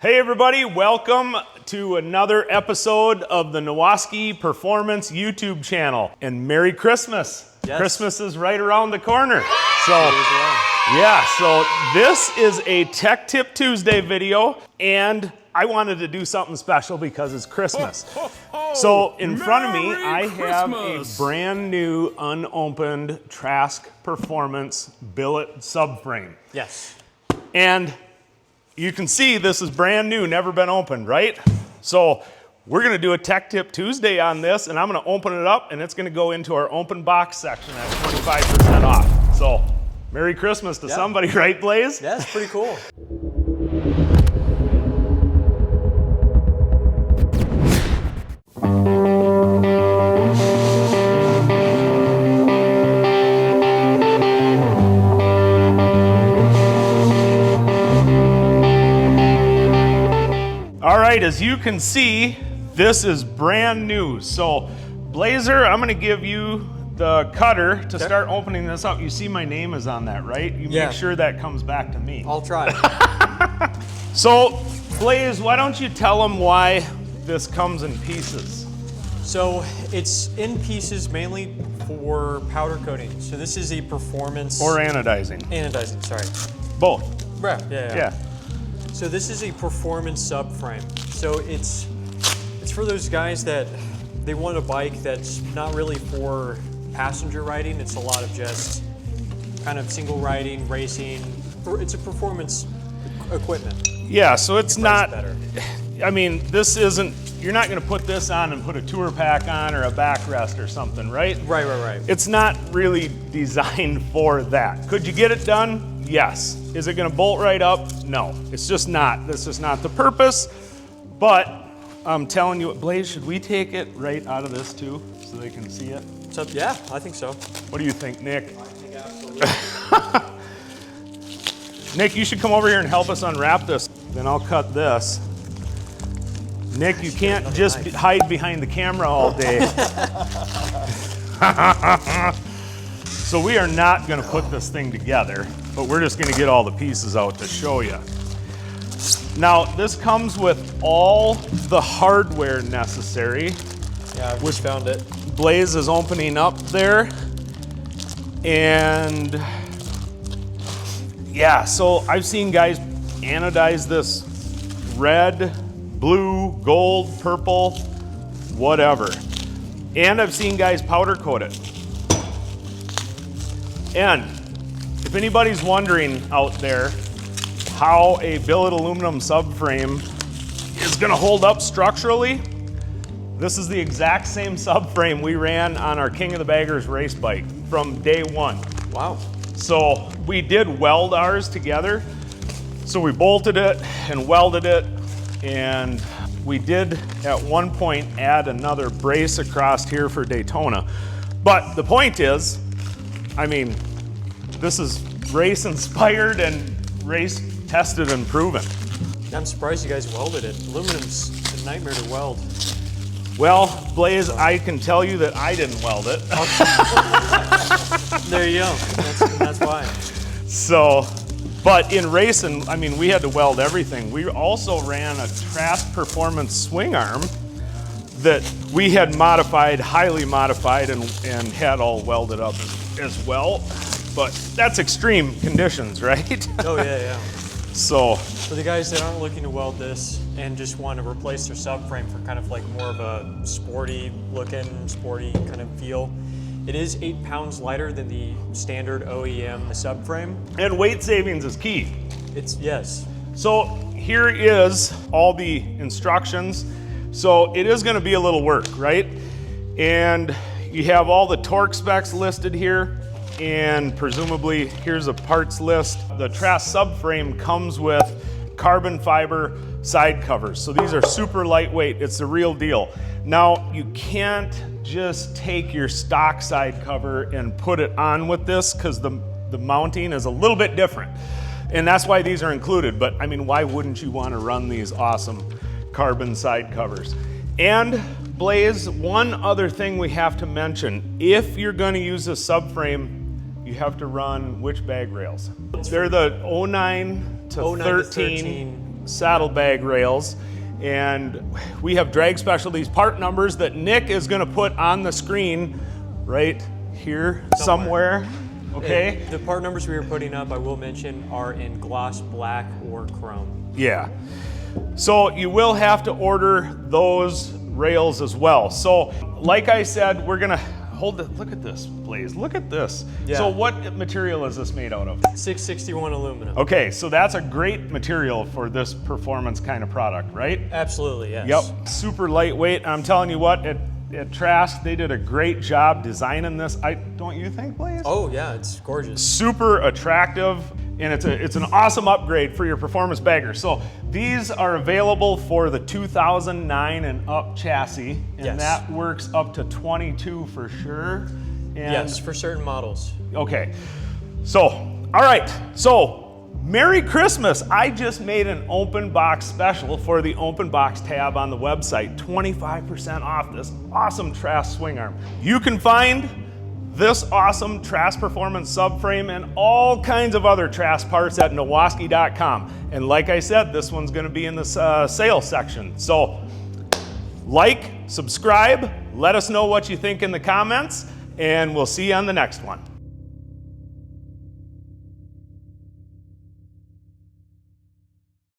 Hey everybody, welcome to another episode of the Nowaskey Performance YouTube channel. And Merry Christmas. Yes. Christmas is right around the corner. So this is a Tech Tip Tuesday video, and I wanted to do something special because it's Christmas. So in front of me, I have a brand new unopened Trask Performance Billet subframe. Yes. And you can see this is brand new, never been opened, right? So we're gonna do a Tech Tip Tuesday on this, and I'm gonna open it up, and it's gonna go into our open box section at 25% off. So Merry Christmas to somebody, right, Blaze? Yeah, it's pretty cool. All right, as you can see, this is brand new. So Blazer, I'm gonna give you the cutter to start opening this up. You see my name is on that, right? You make sure that comes back to me. I'll try. So Blaze, why don't you tell them why this comes in pieces? So it's in pieces mainly for powder coating. So this is a performance... Or anodizing. Anodizing, sorry. Both. Right, yeah. So this is a performance subframe. So it's for those guys that they want a bike that's not really for passenger riding. It's a lot of just kind of single riding, racing. It's a performance equipment. Yeah, so it's not, better. I mean, this isn't, you're not gonna put this on and put a tour pack on or a backrest or something, right? Right. It's not really designed for that. Could you get it done? Yes. Is it gonna bolt right up? No, it's just not. That's just not the purpose. But I'm telling you, Blaze, should we take it right out of this too so they can see it? So, yeah, I think so. What do you think, Nick? I think absolutely. Nick, you should come over here and help us unwrap this. Then I'll cut this. Nick, you can't just hide behind the camera all day. So we are not gonna put this thing together, but we're just gonna get all the pieces out to show you. Now, this comes with all the hardware necessary. Yeah, we found it. Blaze is opening up there. And yeah, so I've seen guys anodize this red, blue, gold, purple, whatever. And I've seen guys powder coat it. And if anybody's wondering out there how a billet aluminum subframe is gonna hold up structurally, this is the exact same subframe we ran on our King of the Baggers race bike from day one. Wow. So we did weld ours together. So we bolted it and welded it, and we did at one point add another brace across here for Daytona. But the point is, I mean, this is race inspired and race tested and proven. I'm surprised you guys welded it. Aluminum's a nightmare to weld. Well, Blaze, I can tell you that I didn't weld it. There you go. That's why. So, but in racing, I mean, we had to weld everything. We also ran a Trask Performance swing arm that we had modified, highly modified, and had all welded up as well. But that's extreme conditions, right? Oh, yeah. So, for the guys that aren't looking to weld this and just want to replace their subframe for kind of like more of a sporty looking, sporty kind of feel, it is 8 pounds lighter than the standard OEM subframe. And weight savings is key. Yes. So here is all the instructions. So it is gonna be a little work, right? And you have all the torque specs listed here, and presumably here's a parts list. The Trask subframe comes with carbon fiber side covers. So these are super lightweight, it's the real deal. Now, you can't just take your stock side cover and put it on with this because the mounting is a little bit different. And that's why these are included. But I mean, why wouldn't you want to run these awesome carbon side covers? And Blaze, one other thing we have to mention, if you're going to use a subframe, you have to run which bag rails? They're the 09 to 13 saddlebag rails. And we have Drag Specialties part numbers that Nick is gonna put on the screen right here somewhere. Okay. And the part numbers we were putting up, I will mention, are in gloss black or chrome. Yeah. So you will have to order those rails as well. So like I said, we're gonna hold it. Look at this, Blaze. Look at this. Yeah. So what material is this made out of? 661 aluminum. Okay, so that's a great material for this performance kind of product, right? Absolutely, yes. Yep, super lightweight. I'm telling you what, at Trask, they did a great job designing this. Don't you think, Blaze? Oh yeah, it's gorgeous. Super attractive, and it's an awesome upgrade for your performance bagger. So these are available for the 2009 and up chassis, and Yes. that works up to 22 for sure. And Yes, for certain models. okay, so all right, so Merry Christmas. I just made an open box special for the open box tab on the website. 25% off this awesome Trask swing arm. You can find this awesome Trask Performance subframe and all kinds of other Trask parts at Nowaskey.com. And like I said, this one's gonna be in the sales section. So like, subscribe, let us know what you think in the comments, and we'll see you on the next one.